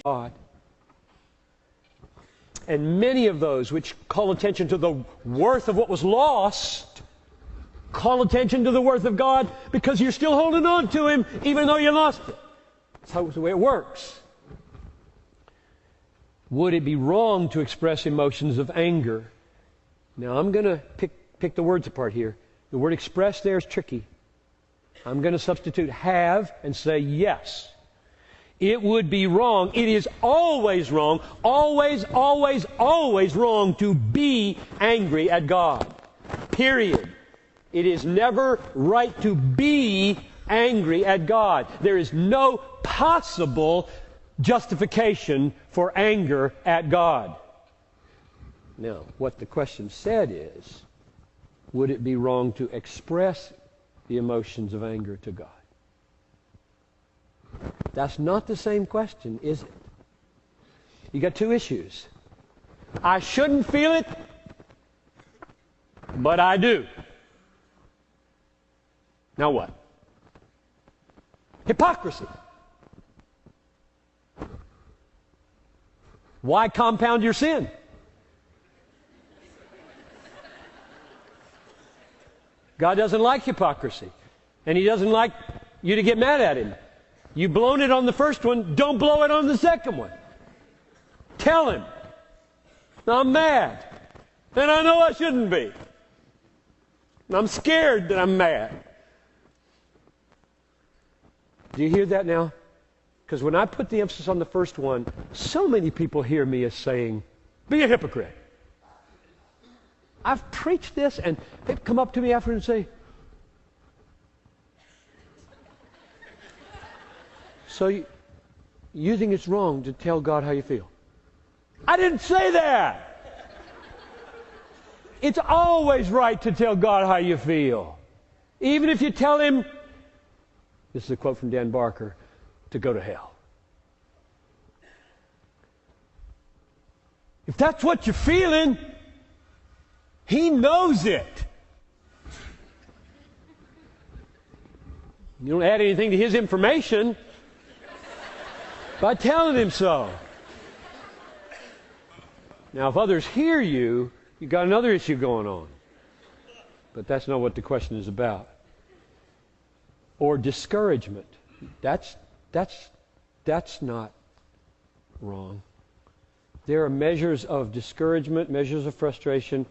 God. And many of those which call attention to the worth of what was lost call attention to the worth of God because you're still holding on to Him even though you lost it. That's the way it works. Would it be wrong to express emotions of anger? Now I'm going to pick the words apart here. The word express there is tricky. I'm going to substitute have and say yes. It would be wrong. It is always wrong, always wrong to be angry at God. Period. It is never right to be angry at God. There is no possible justification for anger at God. Now, what the question said is, would it be wrong to express the emotions of anger to God? That's not the same question, is it? You got two issues. I shouldn't feel it, but I do. Now what? Hypocrisy. Why compound your sin? God doesn't like hypocrisy. And He doesn't like you to get mad at Him. You've blown it on the first one, don't blow it on the second one. Tell Him, I'm mad. And I know I shouldn't be. And I'm scared that I'm mad. Do you hear that now? Because when I put the emphasis on the first one, so many people hear me as saying, be a hypocrite. I've preached this and they've come up to me after and say, so you think it's wrong to tell God how you feel? I didn't say that. It's always right to tell God how you feel. Even if you tell Him, this is a quote from Dan Barker, to go to hell. If that's what you're feeling, He knows it. You don't add anything to His information by telling Him so. Now, if others hear you, you've got another issue going on. But that's not what the question is about. Or discouragement. That's not wrong. There are measures of discouragement, measures of frustration.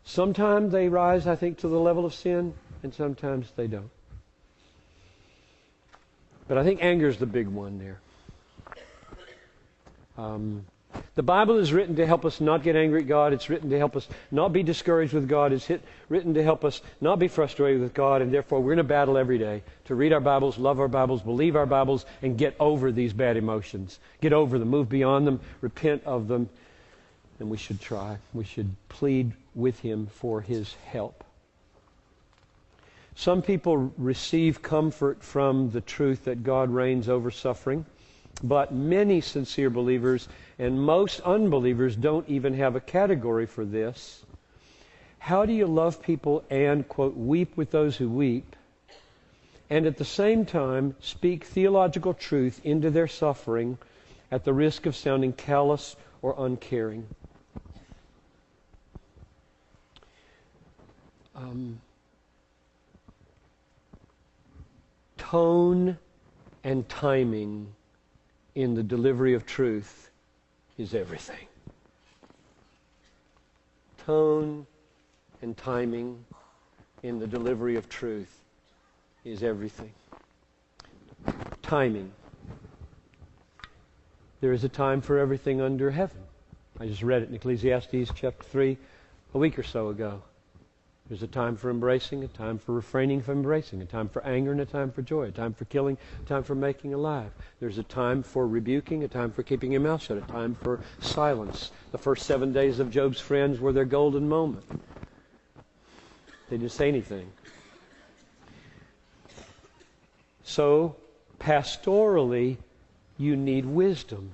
Sometimes they rise, I think, to the level of sin, and sometimes they don't. But I think anger is the big one there. The Bible is written to help us not get angry at God. It's written to help us not be discouraged with God. It's written to help us not be frustrated with God. And therefore, we're in a battle every day to read our Bibles, love our Bibles, believe our Bibles, and get over these bad emotions. Get over them, move beyond them, repent of them. And we should try. We should plead with Him for His help. Some people receive comfort from the truth that God reigns over suffering. But many sincere believers and most unbelievers don't even have a category for this. How do you love people and, quote, weep with those who weep, and at the same time speak theological truth into their suffering at the risk of sounding callous or uncaring? Tone and timing in the delivery of truth is everything. Tone and timing in the delivery of truth is everything. Timing. There is a time for everything under heaven. I just read it in Ecclesiastes chapter 3 a week or so ago. There's a time for embracing, a time for refraining from embracing, a time for anger and a time for joy, a time for killing, a time for making alive. There's a time for rebuking, a time for keeping your mouth shut, a time for silence. The first 7 days of Job's friends were their golden moment. They didn't say anything. So, pastorally, you need wisdom.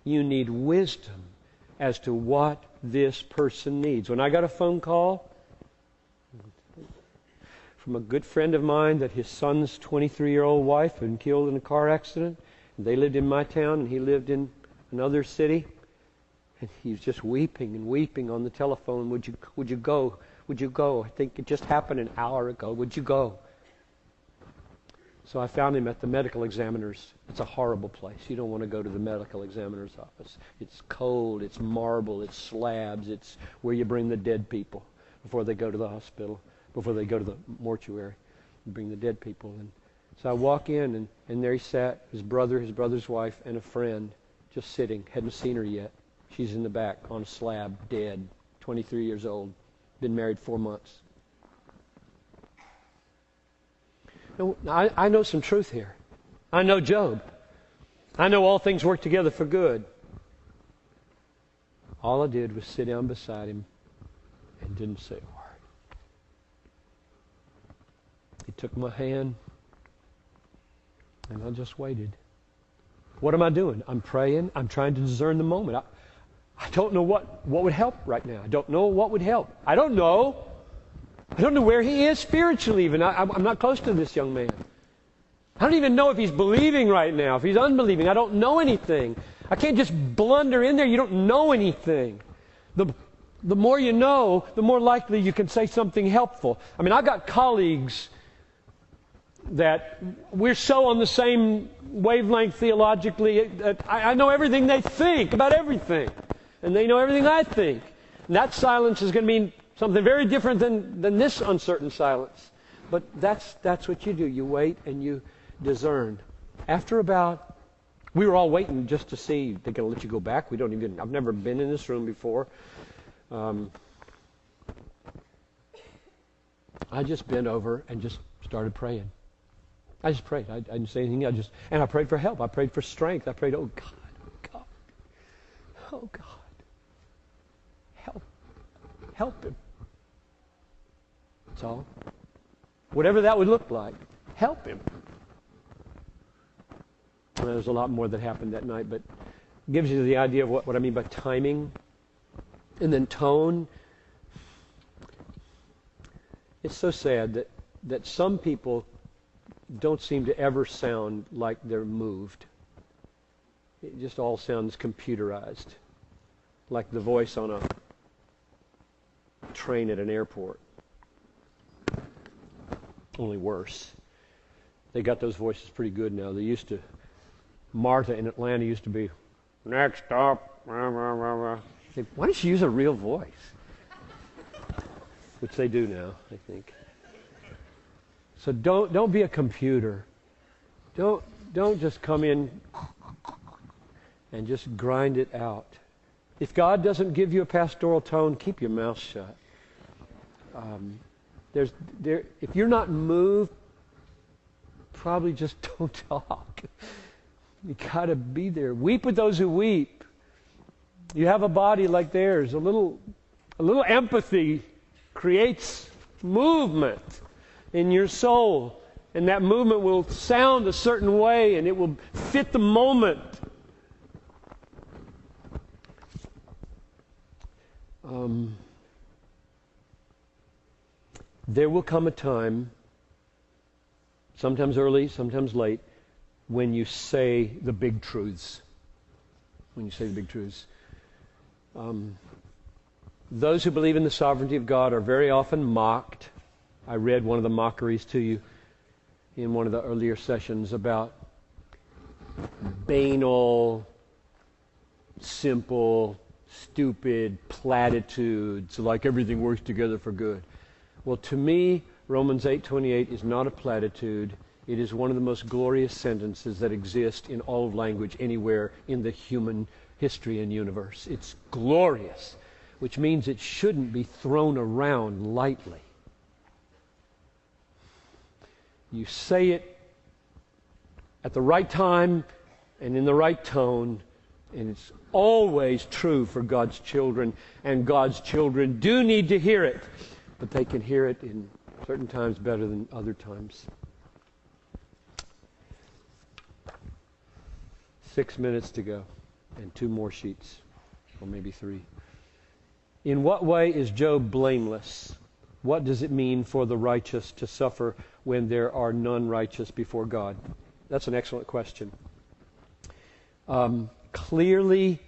You need wisdom as to what this person needs. When I got a phone call from a good friend of mine that his son's 23-year-old wife had been killed in a car accident, and they lived in my town and he lived in another city. And he was just weeping and weeping on the telephone. Would you go? Would you go? I think it just happened an hour ago. Would you go? So I found him at the medical examiner's. It's a horrible place. You don't want to go to the medical examiner's office. It's cold, it's marble, it's slabs, it's where you bring the dead people before they go to the hospital, before they go to the mortuary. You bring the dead people in. So I walk in, and there he sat, his brother's wife, and a friend, just sitting. Hadn't seen her yet. She's in the back on a slab, dead, 23 years old, been married 4 months. I know some truth here. I know Job. I know all things work together for good. All I did was sit down beside him and didn't say a word. He took my hand, and I just waited. What am I doing? I'm praying. I'm trying to discern the moment. I don't know what would help right now. I don't know what would help. I don't know where he is spiritually even. I'm not close to this young man. I don't even know if he's believing right now, if he's unbelieving. I don't know anything. I can't just blunder in there. You don't know anything. The more you know, the more likely you can say something helpful. I mean, I've got colleagues that we're so on the same wavelength theologically that I know everything they think about everything. And they know everything I think. And that silence is going to mean something very different than this uncertain silence. But that's what you do. You wait and you discern. After about, we were all waiting just to see, they're going to let you go back. I've never been in this room before. I just bent over and just started praying. I just prayed. I didn't say anything. And I prayed for help. I prayed for strength. I prayed, oh God. Help him. That's all. Whatever that would look like, help him. Well, there's a lot more that happened that night, but it gives you the idea of what I mean by timing. And then tone. It's so sad that some people don't seem to ever sound like they're moved. It just all sounds computerized, like the voice on a train at an airport. Only worse. They got those voices pretty good now. They used to, Martha in Atlanta used to be, next stop, rah, rah, rah, rah. Why don't you use a real voice? Which they do now, I think. So don't be a computer. Don't just come in and just grind it out. If God doesn't give you a pastoral tone, keep your mouth shut. If you're not moved, probably just don't talk. You got to be there. Weep with those who weep. You have a body like theirs. A little empathy creates movement in your soul, and that movement will sound a certain way, and it will fit the moment. There will come a time, sometimes early, sometimes late, when you say the big truths. Those who believe in the sovereignty of God are very often mocked. I read one of the mockeries to you in one of the earlier sessions about banal, simple, stupid platitudes like everything works together for good. Well, to me, Romans 8:28 is not a platitude. It is one of the most glorious sentences that exist in all of language anywhere in the human history and universe. It's glorious, which means it shouldn't be thrown around lightly. You say it at the right time and in the right tone, and it's always true for God's children, and God's children do need to hear it, but they can hear it in certain times better than other times. 6 minutes to go, and 2 more sheets, or maybe 3. In what way is Job blameless? What does it mean for the righteous to suffer when there are none righteous before God? That's an excellent question. clearly